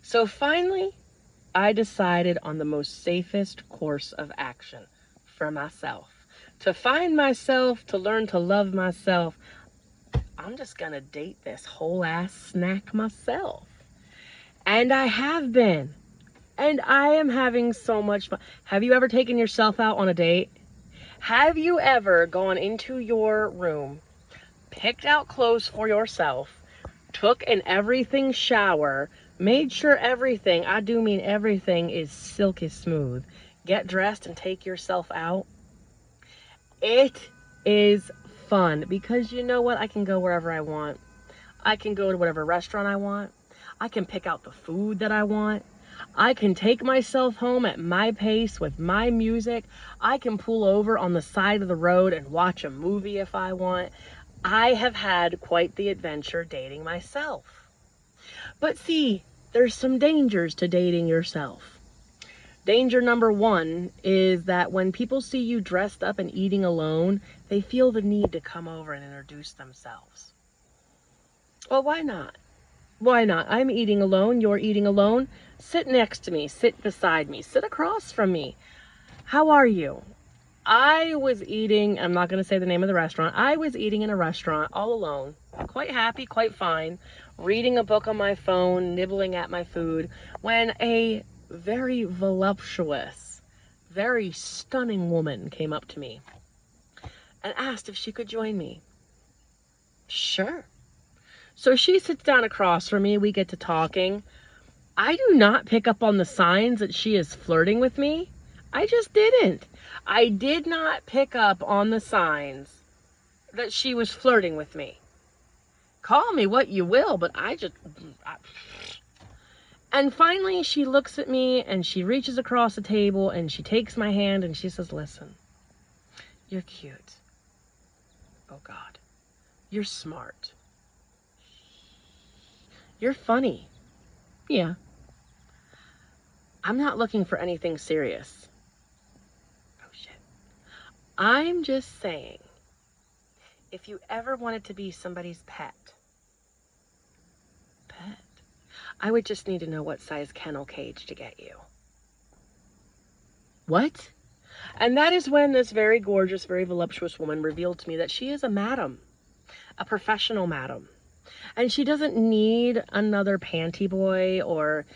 So finally, I decided on the most safest course of action for myself. To find myself, to learn to love myself, I'm just gonna date this whole ass snack myself. And I have been. And I am having so much fun. Have you ever taken yourself out on a date? Have you ever gone into your room, picked out clothes for yourself, took an everything shower, made sure everything, I do mean everything, is silky smooth, get dressed and take yourself out? It is fun because you know what? I can go wherever I want. I can go to whatever restaurant I want. I can pick out the food that I want. I can take myself home at my pace with my music. I can pull over on the side of the road and watch a movie if I want. I have had quite the adventure dating myself. But see, there's some dangers to dating yourself. Danger number one is that when people see you dressed up and eating alone, they feel the need to come over and introduce themselves. Well, why not? Why not? I'm eating alone. You're eating alone. Sit next to me. Sit beside me. Sit across from me. How are you? I was eating, I'm not going to say the name of the restaurant. I was eating in a restaurant all alone. Quite happy, quite fine. Reading a book on my phone, nibbling at my food, when a very voluptuous, very stunning woman came up to me and asked if she could join me. Sure. So she sits down across from me. We get to talking. I do not pick up on the signs that she is flirting with me. I just didn't. I did not pick up on the signs that she was flirting with me. Call me what you will, but And finally she looks at me and she reaches across the table and she takes my hand and she says, listen, you're cute. Oh God. You're smart. You're funny. Yeah. I'm not looking for anything serious. Oh shit. I'm just saying, if you ever wanted to be somebody's pet, I would just need to know what size kennel cage to get you. What? And that is when this very gorgeous, very voluptuous woman revealed to me that she is a madam, a professional madam. And she doesn't need another panty boy or,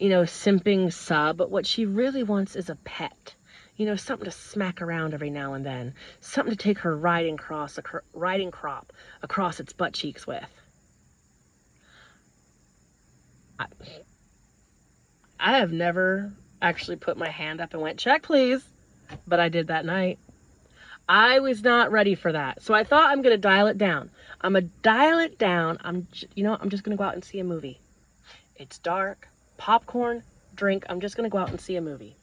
simping sub. What she really wants is a pet. Something to smack around every now and then. Something to take her riding crop across its butt cheeks with. I have never actually put my hand up and went, check please, but I did that night. I was not ready for that. So I thought I'm going to dial it down. I'm going to dial it down. I'm just going to go out and see a movie. It's dark, popcorn, drink. I'm just going to go out and see a movie.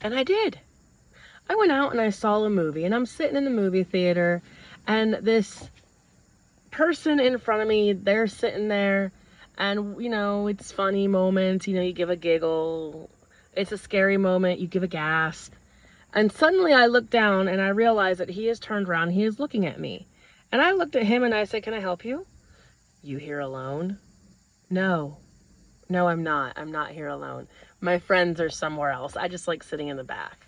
And I did. I went out and I saw a movie and I'm sitting in the movie theater and this person in front of me, they're sitting there and, it's funny moments, you give a giggle. It's a scary moment. You give a gasp. And suddenly I look down and I realize that he has turned around. He is looking at me. And I looked at him and I said, can I help you? You here alone? No, I'm not. I'm not here alone. My friends are somewhere else. I just like sitting in the back.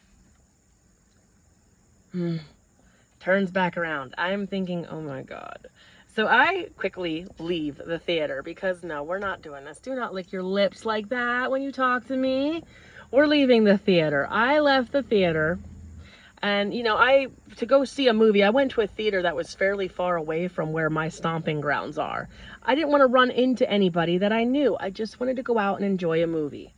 Turns back around. I'm thinking, oh my God. So I quickly leave the theater because no, we're not doing this. Do not lick your lips like that when you talk to me. We're leaving the theater. I left the theater and, to go see a movie, I went to a theater that was fairly far away from where my stomping grounds are. I didn't want to run into anybody that I knew. I just wanted to go out and enjoy a movie.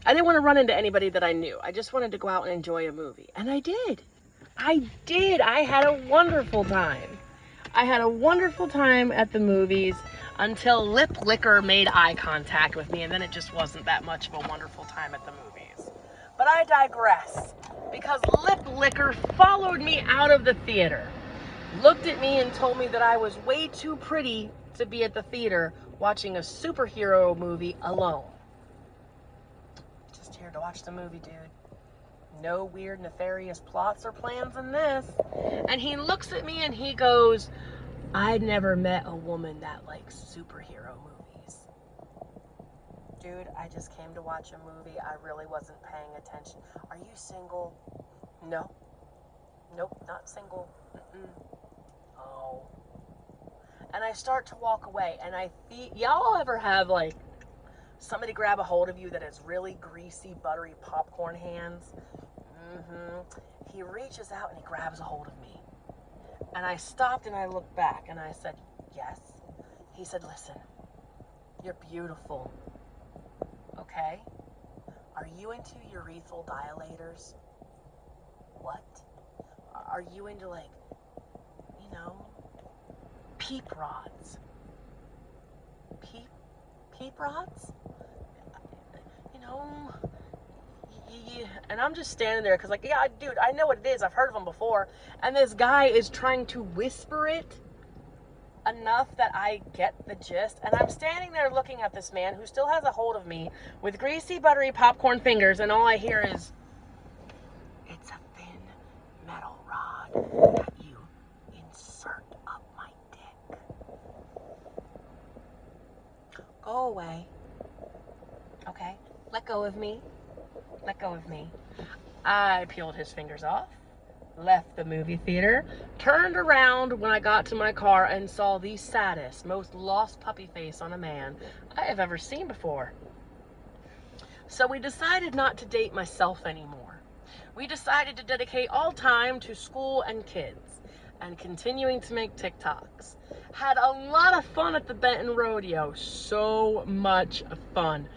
I didn't want to run into anybody that I knew. I just wanted to go out and enjoy a movie. And I did. I had a wonderful time. I had a wonderful time at the movies until Lip Licker made eye contact with me, and then it just wasn't that much of a wonderful time at the movies. But I digress, because Lip Licker followed me out of the theater, looked at me and told me that I was way too pretty to be at the theater watching a superhero movie alone. Just here to watch the movie, dude. No weird, nefarious plots or plans in this. And he looks at me and he goes, I'd never met a woman that likes superhero movies. dude, I just came to watch a movie. I really wasn't paying attention. Are you single? No. Nope, not single. Mm-mm. Oh. And I start to walk away, and I feel, y'all ever have like somebody grab a hold of you that has really greasy, buttery popcorn hands? He reaches out and he grabs a hold of me. And I stopped and I looked back and I said, yes. He said, listen, you're beautiful. Okay? Are you into urethral dilators? What? Are you into, like, you know, peep rods? Peep rods? You know, and I'm just standing there because, like, yeah, dude, I know what it is. I've heard of them before. And this guy is trying to whisper it enough that I get the gist. And I'm standing there looking at this man who still has a hold of me with greasy, buttery popcorn fingers. And all I hear is, it's a thin metal rod that you insert up my dick. Go away. Okay? Let go of me. Let go of me. I peeled his fingers off, left the movie theater, turned around when I got to my car and saw the saddest, most lost puppy face on a man I have ever seen before. So we decided not to date myself anymore. We decided to dedicate all time to school and kids and continuing to make TikToks. Had a lot of fun at the Benton Rodeo. So much fun.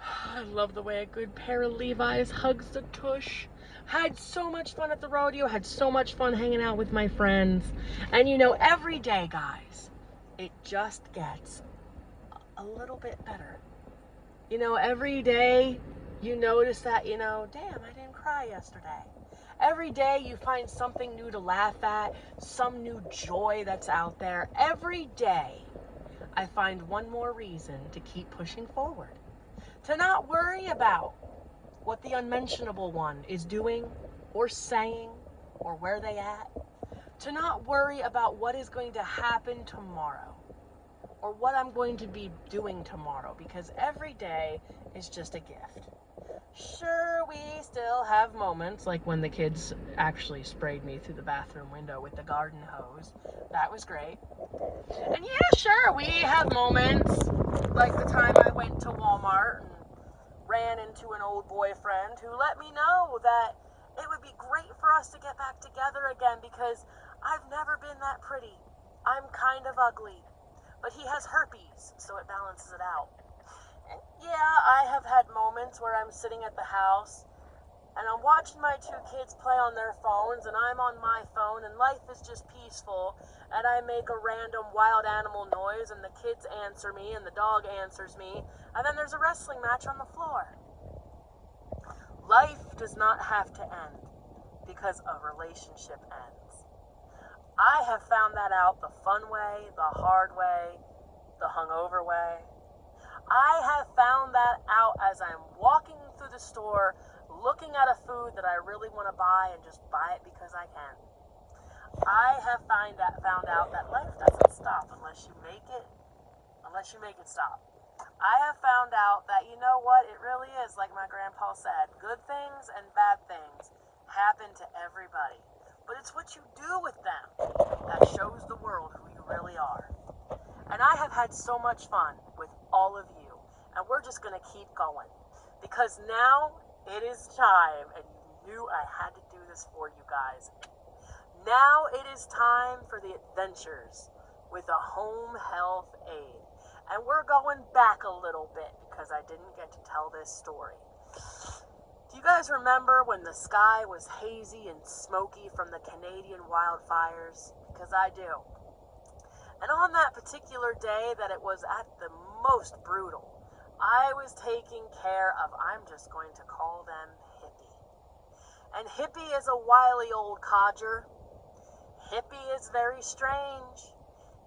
I love the way a good pair of Levi's hugs the tush. Had so much fun at the rodeo. Had so much fun hanging out with my friends. And you know, every day, guys, it just gets a little bit better. You know, every day you notice that, you know, damn, I didn't cry yesterday. Every day you find something new to laugh at, some new joy that's out there. Every day I find one more reason to keep pushing forward. To not worry about what the unmentionable one is doing or saying or where they at. To not worry about what is going to happen tomorrow or what I'm going to be doing tomorrow, because every day is just a gift. Sure, we still have moments like when the kids actually sprayed me through the bathroom window with the garden hose. That was great. And yeah, sure, we have moments like the time I went to Walmart and ran into an old boyfriend who let me know that it would be great for us to get back together again because I've never been that pretty. I'm kind of ugly, but he has herpes, so it balances it out. And yeah, I have had moments where I'm sitting at the house and I'm watching my two kids play on their phones and I'm on my phone and life is just peaceful and I make a random wild animal noise and the kids answer me and the dog answers me and then there's a wrestling match on the floor. Life does not have to end because a relationship ends. I have found that out the fun way, the hard way, the hungover way. I have found that out as I'm walking through the store looking at a food that I really want to buy and just buy it because I can. I have found out that life doesn't stop unless you make it stop. I have found out that, you know what, it really is like my grandpa said, good things and bad things happen to everybody. But it's what you do with them that shows the world who you really are. And I have had so much fun with all of you. And we're just going to keep going. Because now it is time, and you knew I had to do this for you guys. Now it is time for the adventures with a home health aide. And we're going back a little bit because I didn't get to tell this story. Do you guys remember when the sky was hazy and smoky from the Canadian wildfires? Because I do. And on that particular day that it was at the most brutal, I was taking care of, I'm just going to call them Hippie. And Hippie is a wily old codger. Hippie is very strange.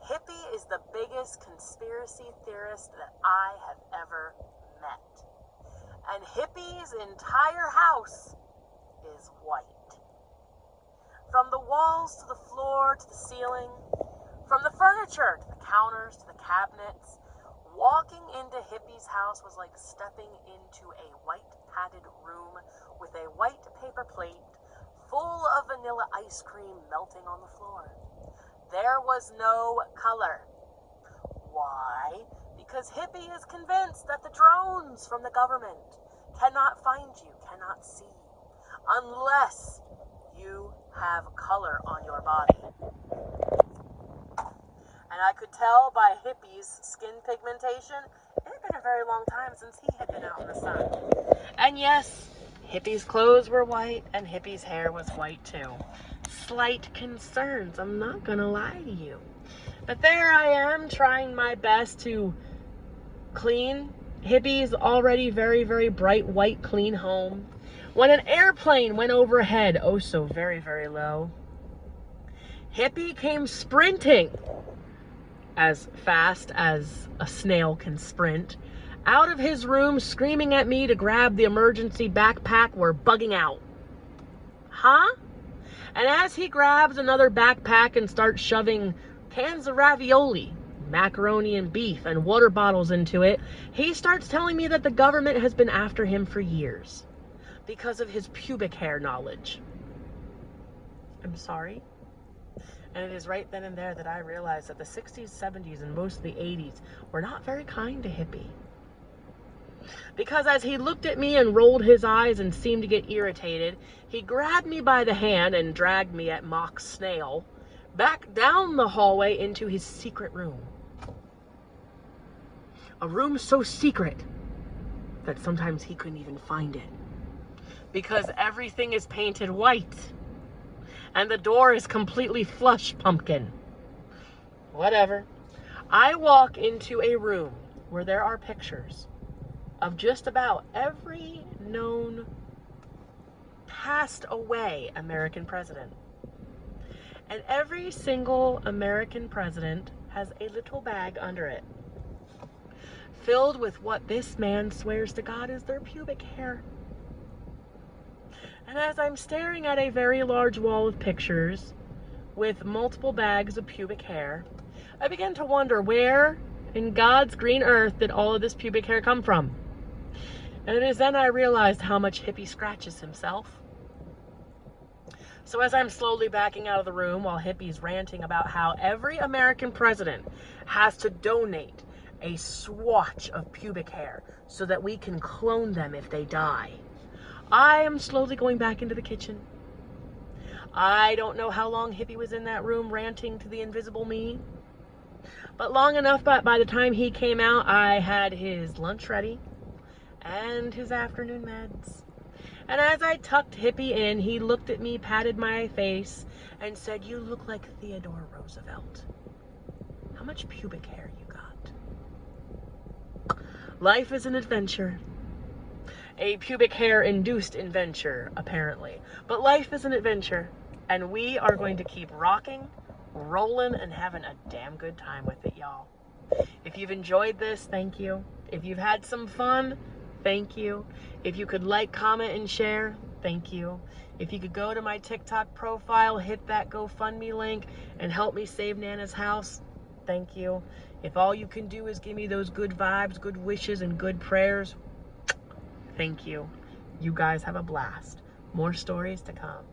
Hippie is the biggest conspiracy theorist that I have ever met. And Hippie's entire house is white. From the walls to the floor to the ceiling, from the furniture to the counters to the cabinets, Walking into Hippie's house was like stepping into a white padded room with a white paper plate full of vanilla ice cream melting on the floor. There was no color. Why? Because Hippie is convinced that the drones from the government cannot find you, cannot see you, unless you have color on your body. And I could tell by Hippie's skin pigmentation, it had been a very long time since he had been out in the sun. And yes, Hippie's clothes were white, and Hippie's hair was white too. Slight concerns, I'm not gonna lie to you. But there I am, trying my best to clean Hippie's already very, very bright white clean home, when an airplane went overhead, oh so very, very low. Hippie came sprinting, as fast as a snail can sprint, out of his room, screaming at me to grab the emergency backpack. We're bugging out. Huh? And as he grabs another backpack and starts shoving cans of ravioli, macaroni and beef, and water bottles into it, he starts telling me that the government has been after him for years because of his pubic hair knowledge. I'm sorry? And it is right then and there that I realized that the 60s, 70s, and most of the 80s were not very kind to Hippie. Because as he looked at me and rolled his eyes and seemed to get irritated, he grabbed me by the hand and dragged me at mock snail back down the hallway into his secret room. A room so secret that sometimes he couldn't even find it, because everything is painted white and the door is completely flush pumpkin. Whatever. I walk into a room where there are pictures of just about every known passed away American president. And every single American president has a little bag under it, filled with what this man swears to God is their pubic hair. And as I'm staring at a very large wall of pictures with multiple bags of pubic hair, I begin to wonder, where in God's green earth did all of this pubic hair come from? And it is then I realized how much Hippie scratches himself. So as I'm slowly backing out of the room while Hippie's ranting about how every American president has to donate a swatch of pubic hair so that we can clone them if they die, I am slowly going back into the kitchen. I don't know how long Hippie was in that room ranting to the invisible me, but long enough. But by the time he came out, I had his lunch ready and his afternoon meds. And as I tucked Hippie in, he looked at me, patted my face, and said, "You look like Theodore Roosevelt. How much pubic hair you got?" Life is an adventure. A pubic hair-induced adventure, apparently. But life is an adventure, and we are going to keep rocking, rolling, and having a damn good time with it, y'all. If you've enjoyed this, thank you. If you've had some fun, thank you. If you could like, comment, and share, thank you. If you could go to my TikTok profile, hit that GoFundMe link, and help me save Nana's house, thank you. If all you can do is give me those good vibes, good wishes, and good prayers, thank you. You guys have a blast. More stories to come.